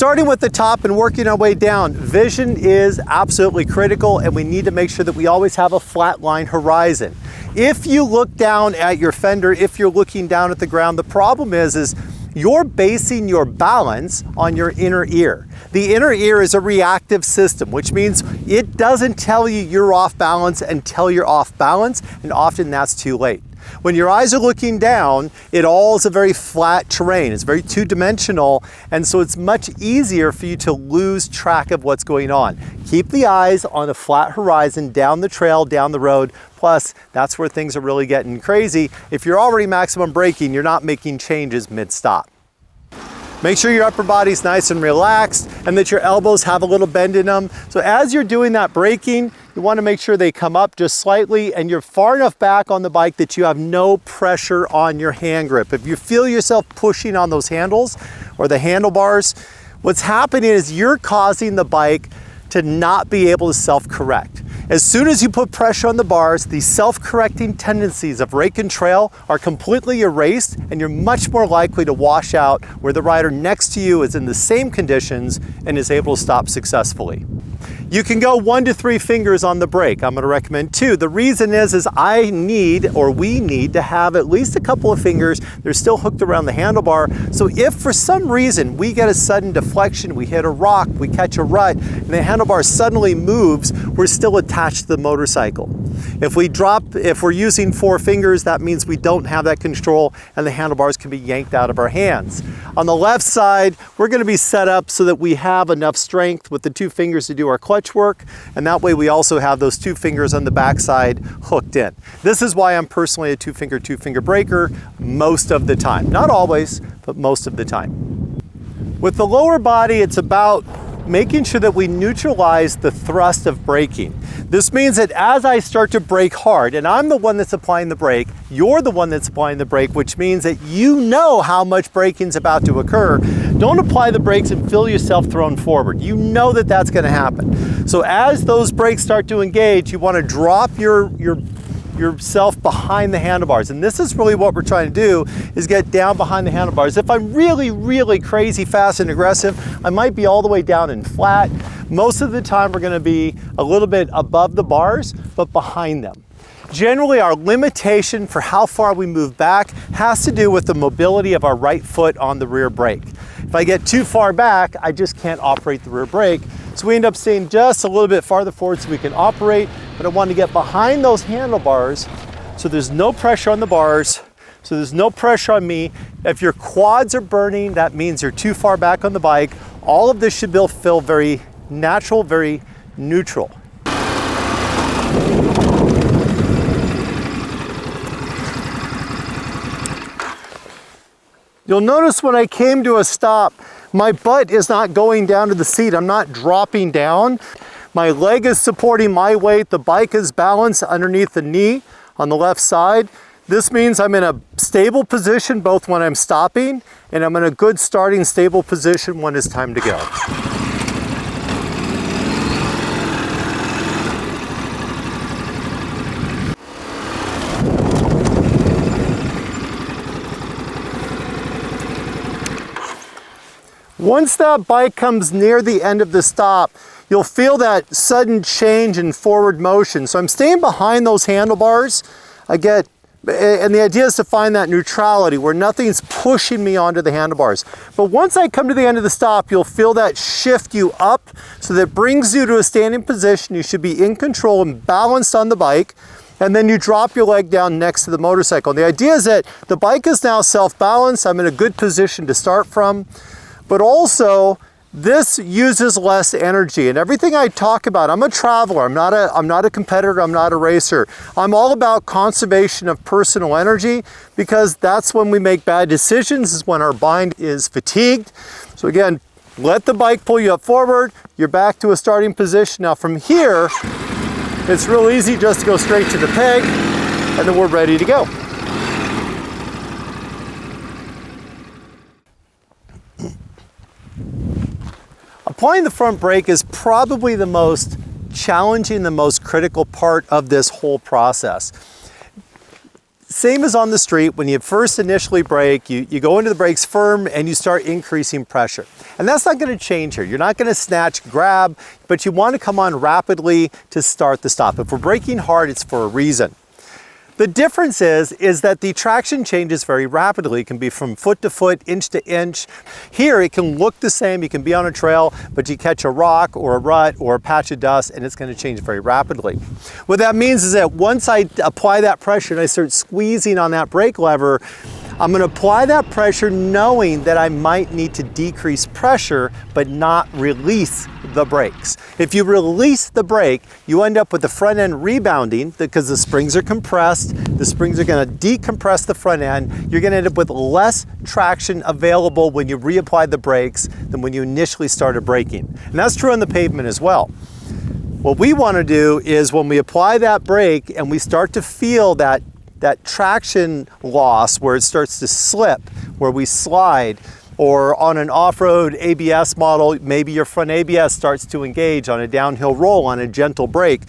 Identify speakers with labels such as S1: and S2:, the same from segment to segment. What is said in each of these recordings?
S1: starting with the top and working our way down, vision is absolutely critical, and we need to make sure that we always have a flat line horizon. If you look down at your fender, if you're looking down at the ground, the problem is you're basing your balance on your inner ear. The inner ear is a reactive system, which means it doesn't tell you you're off balance until you're off balance, and often that's too late. When your eyes are looking down, it all is a very flat terrain. It's very two-dimensional, and so it's much easier for you to lose track of what's going on. Keep the eyes on a flat horizon, down the trail, down the road. Plus, that's where things are really getting crazy. If you're already maximum braking, you're not making changes mid-stop. Make sure your upper body's nice and relaxed and that your elbows have a little bend in them. So as you're doing that braking, you want to make sure they come up just slightly and you're far enough back on the bike that you have no pressure on your hand grip. If you feel yourself pushing on those handles or the handlebars, what's happening is you're causing the bike to not be able to self-correct. As soon as you put pressure on the bars, the self-correcting tendencies of rake and trail are completely erased, and you're much more likely to wash out where the rider next to you is in the same conditions and is able to stop successfully. You can go 1 to 3 fingers on the brake. I'm going to recommend 2. The reason is we need to have at least a couple of fingers. They're still hooked around the handlebar. So if for some reason we get a sudden deflection, we hit a rock, we catch a rut, and the handlebar suddenly moves, we're still attached to the motorcycle. If we're using 4 fingers, that means we don't have that control and the handlebars can be yanked out of our hands. On the left side, we're going to be set up so that we have enough strength with the 2 fingers to do our clutch work, and that way we also have those 2 fingers on the backside hooked in. This is why I'm personally a 2-finger breaker most of the time. Not always, but most of the time. With the lower body, it's about making sure that we neutralize the thrust of braking. This means that as I start to brake hard, and I'm the one that's applying the brake, you're the one that's applying the brake, which means that you know how much braking is about to occur. Don't apply the brakes and feel yourself thrown forward. You know that that's going to happen. So as those brakes start to engage, you want to drop yourself behind the handlebars. And this is really what we're trying to do, is get down behind the handlebars. If I'm really, really crazy, fast and aggressive, I might be all the way down and flat. Most of the time we're going to be a little bit above the bars, but behind them. Generally, our limitation for how far we move back has to do with the mobility of our right foot on the rear brake. If I get too far back, I just can't operate the rear brake. So we end up staying just a little bit farther forward so we can operate, but I want to get behind those handlebars so there's no pressure on the bars, so there's no pressure on me. If your quads are burning, that means you're too far back on the bike. All of this should feel very natural, very neutral. You'll notice when I came to a stop, my butt is not going down to the seat. I'm not dropping down. My leg is supporting my weight. The bike is balanced underneath the knee on the left side. This means I'm in a stable position both when I'm stopping, and I'm in a good starting stable position when it's time to go. Once that bike comes near the end of the stop, you'll feel that sudden change in forward motion. So I'm staying behind those handlebars. And the idea is to find that neutrality where nothing's pushing me onto the handlebars. But once I come to the end of the stop, you'll feel that shift you up, so that brings you to a standing position. You should be in control and balanced on the bike. And then you drop your leg down next to the motorcycle. And the idea is that the bike is now self-balanced. I'm in a good position to start from. But also, this uses less energy. And everything I talk about, I'm a traveler, I'm not a competitor, I'm not a racer. I'm all about conservation of personal energy, because that's when we make bad decisions, is when our mind is fatigued. So again, let the bike pull you up forward, you're back to a starting position. Now from here, it's real easy just to go straight to the peg, and then we're ready to go. Applying the front brake is probably the most challenging, the most critical part of this whole process. Same as on the street, when you first initially brake, you go into the brakes firm and you start increasing pressure. And that's not going to change here. You're not going to snatch, grab, but you want to come on rapidly to start the stop. If we're braking hard, it's for a reason. The difference is that the traction changes very rapidly. It can be from foot to foot, inch to inch. Here, it can look the same. You can be on a trail, but you catch a rock or a rut or a patch of dust, and it's going to change very rapidly. What that means is that once I apply that pressure and I start squeezing on that brake lever, I'm going to apply that pressure knowing that I might need to decrease pressure, but not release the brakes. If you release the brake, you end up with the front end rebounding because the springs are compressed. The springs are going to decompress the front end. You're going to end up with less traction available when you reapply the brakes than when you initially started braking. And that's true on the pavement as well. What we want to do is when we apply that brake and we start to feel that traction loss where it starts to slip, where we slide, or on an off-road ABS model, maybe your front ABS starts to engage on a downhill roll on a gentle brake.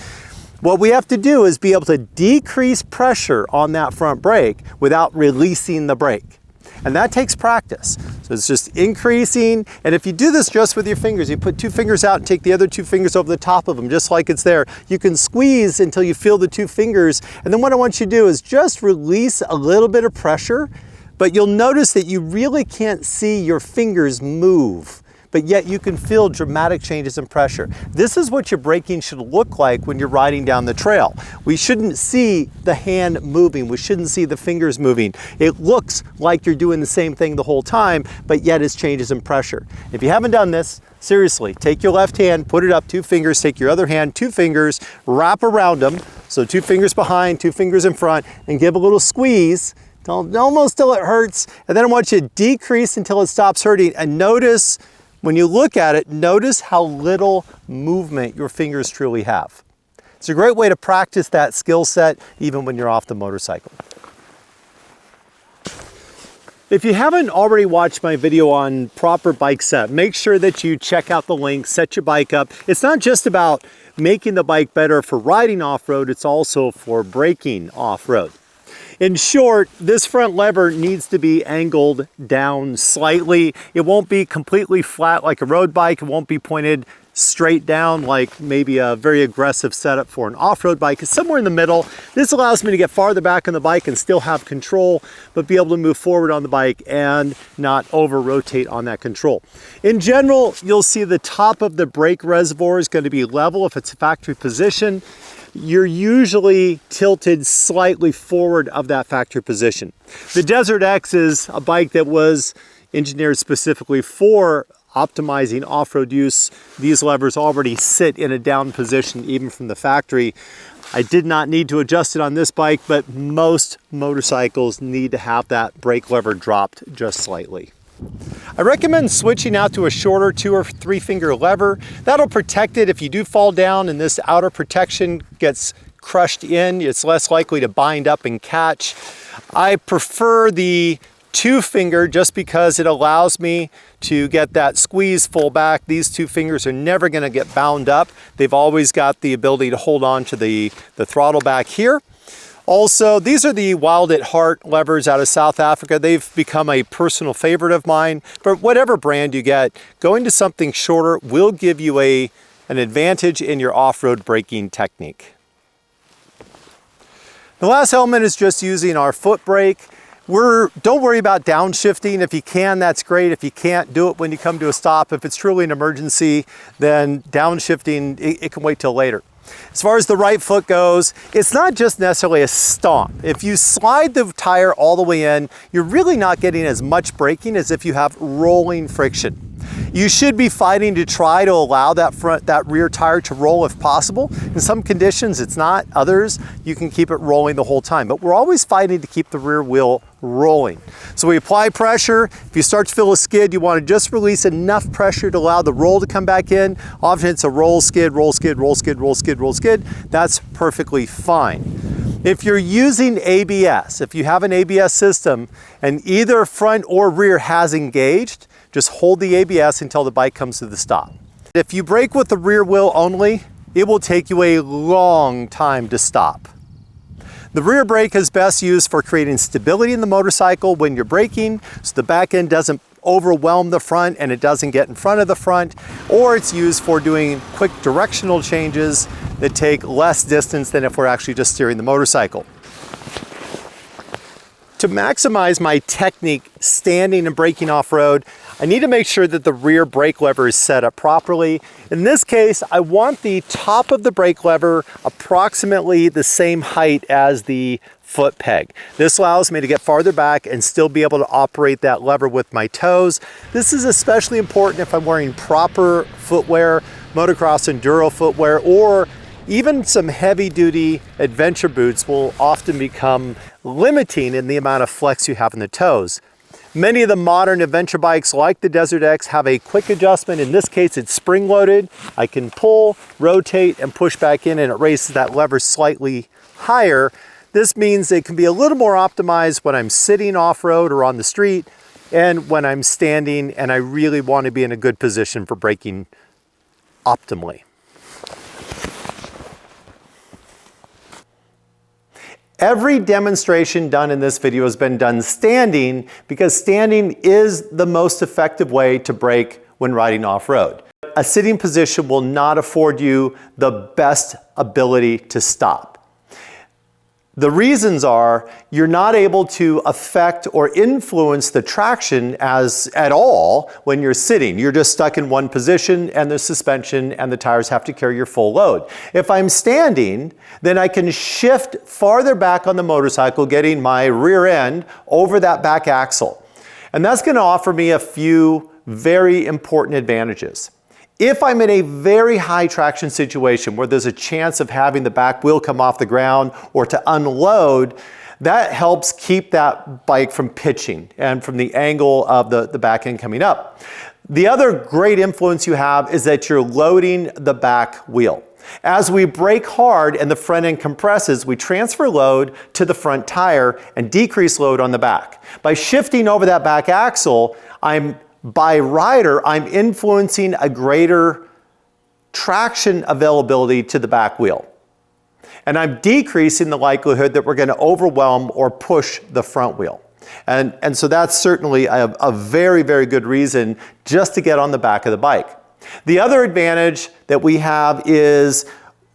S1: What we have to do is be able to decrease pressure on that front brake without releasing the brake. And that takes practice. So it's just increasing. And if you do this just with your fingers, you put two fingers out and take the other two fingers over the top of them, just like it's there. You can squeeze until you feel the two fingers. And then what I want you to do is just release a little bit of pressure, but you'll notice that you really can't see your fingers move, but yet you can feel dramatic changes in pressure. This is what your braking should look like when you're riding down the trail. We shouldn't see the hand moving. We shouldn't see the fingers moving. It looks like you're doing the same thing the whole time, but yet it's changes in pressure. If you haven't done this, seriously, take your left hand, put it up, two fingers, take your other hand, two fingers, wrap around them. So two fingers behind, two fingers in front, and give a little squeeze, almost till it hurts. And then I want you to decrease until it stops hurting. And notice, when you look at it, notice how little movement your fingers truly have. It's a great way to practice that skill set even when you're off the motorcycle. If you haven't already watched my video on proper bike set, make sure that you check out the link, set your bike up. It's not just about making the bike better for riding off-road, it's also for braking off-road. In short, this front lever needs to be angled down slightly. It won't be completely flat like a road bike. It won't be pointed straight down like maybe a very aggressive setup for an off-road bike. It's somewhere in the middle. This allows me to get farther back on the bike and still have control, but be able to move forward on the bike and not over-rotate on that control. In general, you'll see the top of the brake reservoir is going to be level if it's factory position. You're usually tilted slightly forward of that factory position. The Desert X is a bike that was engineered specifically for optimizing off-road use. These levers already sit in a down position even from the factory. I did not need to adjust it on this bike, but most motorcycles need to have that brake lever dropped just slightly. I recommend switching out to a shorter 2 or 3 finger lever. That'll protect it if you do fall down and this outer protection gets crushed in. It's less likely to bind up and catch. I prefer the 2 finger just because it allows me to get that squeeze full back. These 2 fingers are never going to get bound up. They've always got the ability to hold on to the throttle back here. Also, these are the Wild at Heart levers out of South Africa. They've become a personal favorite of mine. But whatever brand you get, going to something shorter will give you an advantage in your off-road braking technique. The last element is just using our foot brake. Don't worry about downshifting. If you can, that's great. If you can't, do it when you come to a stop. If it's truly an emergency, then downshifting, it can wait till later. As far as the right foot goes, it's not just necessarily a stomp. If you slide the tire all the way in, you're really not getting as much braking as if you have rolling friction. You should be fighting to try to allow that rear tire to roll if possible. In some conditions it's not, others you can keep it rolling the whole time. But we're always fighting to keep the rear wheel rolling. So we apply pressure. If you start to feel a skid, you want to just release enough pressure to allow the roll to come back in. Often it's a roll, skid, roll, skid, roll, skid, roll, skid, roll, skid. That's perfectly fine. If you're using ABS, if you have an ABS system and either front or rear has engaged, just hold the ABS until the bike comes to the stop. If you brake with the rear wheel only, it will take you a long time to stop. The rear brake is best used for creating stability in the motorcycle when you're braking, so the back end doesn't overwhelm the front and it doesn't get in front of the front, or it's used for doing quick directional changes that take less distance than if we're actually just steering the motorcycle. To maximize my technique standing and braking off-road, I need to make sure that the rear brake lever is set up properly. In this case, I want the top of the brake lever approximately the same height as the foot peg. This allows me to get farther back and still be able to operate that lever with my toes. This is especially important if I'm wearing proper footwear, motocross enduro footwear, or even some heavy-duty adventure boots will often become limiting in the amount of flex you have in the toes. Many of the modern adventure bikes like the Desert X have a quick adjustment. In this case, it's spring-loaded. I can pull, rotate, and push back in, and it raises that lever slightly higher. This means it can be a little more optimized when I'm sitting off-road or on the street, and when I'm standing and I really want to be in a good position for braking optimally. Every demonstration done in this video has been done standing because standing is the most effective way to brake when riding off-road. A sitting position will not afford you the best ability to stop. The reasons are you're not able to affect or influence the traction at all when you're sitting. You're just stuck in one position and the suspension and the tires have to carry your full load. If I'm standing, then I can shift farther back on the motorcycle, getting my rear end over that back axle. And that's going to offer me a few very important advantages. If I'm in a very high traction situation where there's a chance of having the back wheel come off the ground or to unload, that helps keep that bike from pitching and from the angle of the back end coming up. The other great influence you have is that you're loading the back wheel. As we brake hard and the front end compresses, we transfer load to the front tire and decrease load on the back. By shifting over that back axle, by rider, I'm influencing a greater traction availability to the back wheel. And I'm decreasing the likelihood that we're going to overwhelm or push the front wheel. And so that's certainly a very, very good reason just to get on the back of the bike. The other advantage that we have is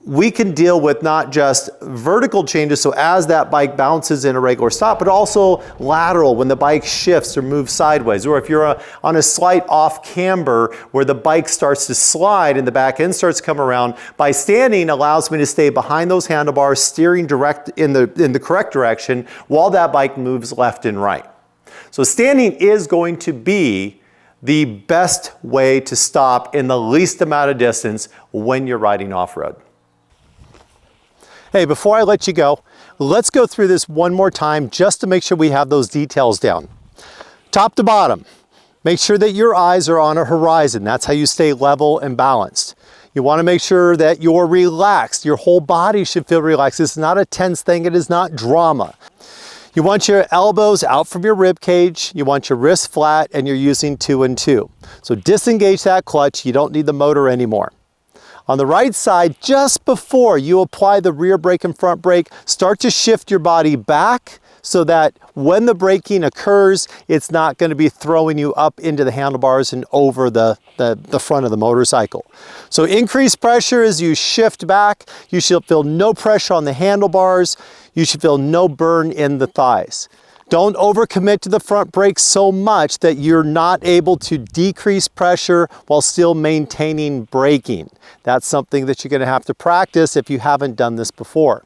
S1: we can deal with not just vertical changes, so as that bike bounces in a regular stop, but also lateral when the bike shifts or moves sideways, or if you're on a slight off camber where the bike starts to slide and the back end starts to come around. By standing allows me to stay behind those handlebars, steering direct in the correct direction while that bike moves left and right. So standing is going to be the best way to stop in the least amount of distance when you're riding off-road. Hey, before I let you go, let's go through this one more time just to make sure we have those details down. Top to bottom, make sure that your eyes are on a horizon. That's how you stay level and balanced. You want to make sure that you're relaxed. Your whole body should feel relaxed. It's not a tense thing. It is not drama. You want your elbows out from your rib cage. You want your wrists flat and you're using 2 and 2. So disengage that clutch. You don't need the motor anymore. On the right side, just before you apply the rear brake and front brake, start to shift your body back so that when the braking occurs, it's not going to be throwing you up into the handlebars and over the front of the motorcycle. So increase pressure as you shift back. You should feel no pressure on the handlebars. You should feel no burn in the thighs. Don't overcommit to the front brake so much that you're not able to decrease pressure while still maintaining braking. That's something that you're going to have to practice if you haven't done this before.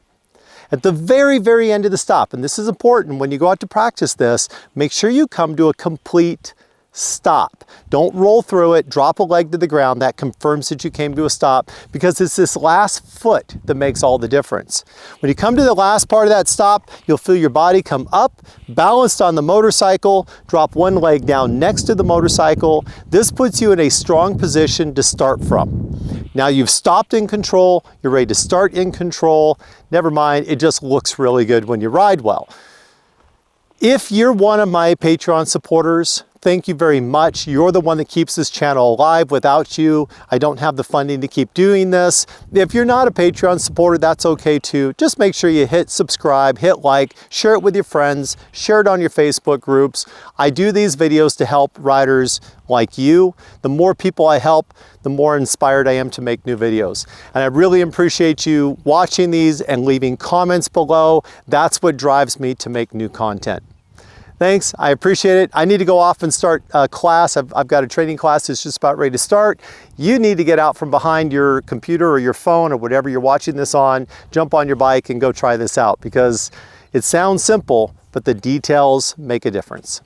S1: At the very, very end of the stop, and this is important when you go out to practice this, make sure you come to a complete stop. Don't roll through it, drop a leg to the ground. That confirms that you came to a stop because it's this last foot that makes all the difference. When you come to the last part of that stop, you'll feel your body come up, balanced on the motorcycle, drop one leg down next to the motorcycle. This puts you in a strong position to start from. Now you've stopped in control, you're ready to start in control. Never mind, it just looks really good when you ride well. If you're one of my Patreon supporters, thank you very much. You're the one that keeps this channel alive. Without you, I don't have the funding to keep doing this. If you're not a Patreon supporter, that's okay too. Just make sure you hit subscribe, hit like, share it with your friends, share it on your Facebook groups. I do these videos to help riders like you. The more people I help, the more inspired I am to make new videos. And I really appreciate you watching these and leaving comments below. That's what drives me to make new content. Thanks, I appreciate it. I need to go off and start a class. I've got a training class that's just about ready to start. You need to get out from behind your computer or your phone or whatever you're watching this on, jump on your bike and go try this out, because it sounds simple, but the details make a difference.